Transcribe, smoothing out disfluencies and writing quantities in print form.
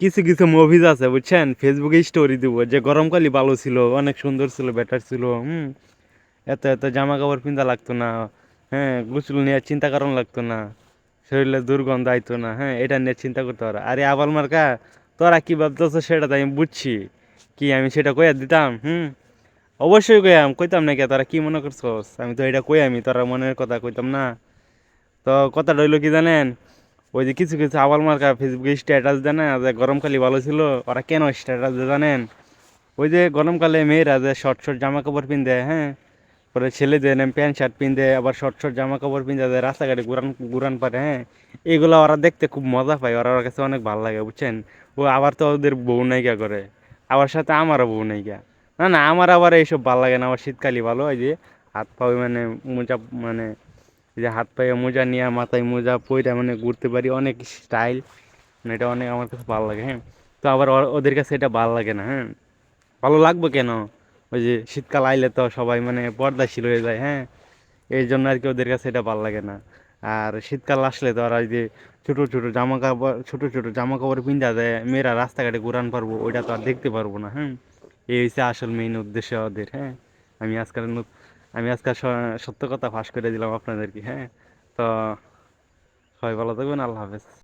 কিছু কিছু মুভিজ আছে বুঝছেন, ফেসবুকে স্টোরি দিব যে গরমকালই ভালো ছিল, অনেক সুন্দর ছিল, বেটার ছিল। এত এত জামা কাপড় পিন্ধা লাগতো না। হ্যাঁ, গোসল নিয়ে চিন্তা কারণ লাগতো না, শরীরে দুর্গন্ধ আইতো না। হ্যাঁ, এটা নিয়ে চিন্তা করতে পারো। আরে আবাল মার্কা, তোরা কি ভাবতেছো সেটা তো আমি বুঝছি। কি আমি সেটা কইয়া দিতাম? অবশ্যই কইয়াম, কইতাম না কে? তোরা কি মনে করছস আমি তো এটা কই, আমি তোরা মনের কথা কইতাম না? তো কথাটা হইলো কি জানেন, ওই যে কিছু কিছু আবাল মার্কা ফেসবুকে স্ট্যাটাস দেয় না যে গরমকালে ভালো ছিল, ওরা কেন স্ট্যাটাস দেয় জানেন? ওই যে গরমকালে মেয়েরা যে শর্ট শর্ট জামা কাপড় পিনতে, হ্যাঁ, পরে ছেলেদের প্যান্ট শার্ট পিনতে, আবার শর্ট শর্ট জামা কাপড় পিনতে যায় রাস্তাঘাটে ঘুরান ঘুরান পারে, হ্যাঁ, এগুলো ওরা দেখতে খুব মজা পায়, ওরা ওর কাছে অনেক ভালো লাগে বুঝছেন। ও আবার তো ওদের বউ নাইকা করে, আবার সাথে আমারও বউ নাইকা। না না, আমার আবার এইসব ভালো লাগে না, আমার শীতকালই ভালো। ওই যে হাত পা মানে মোজা, মানে এই যে হাত পায়ে মোজা নিয়ে মাথায় মোজা পইরা মানে ঘুরতে পারি, অনেক স্টাইল, মানে এটা অনেক আমার কাছে ভালো লাগে। হ্যাঁ, তো আবার ওদের কাছে এটা ভালো লাগে না। হ্যাঁ, ভালো লাগবে কেন? ওই যে শীতকাল আইলে তো সবাই মানে পর্দাশীল হয়ে যায়। হ্যাঁ, এই জন্য আর কি ওদের কাছে এটা ভালো লাগে না। আর শীতকাল আসলে তো আর ওই যে ছোট ছোট জামা কাপড় পিন্ধা যায় মেয়েরা রাস্তাঘাটে ঘুরান পারবো, ওইটা তো আর দেখতে পারবো না। হ্যাঁ, এই হচ্ছে আসল মেইন উদ্দেশ্য ওদের। হ্যাঁ, আমি আজকাল আমি আজকাল সত্য কথা ফাঁস করে দিলাম আপনাদেরকে। হ্যাঁ, তো সবাই ভালো থাকবেন, আল্লাহ হাফেজ।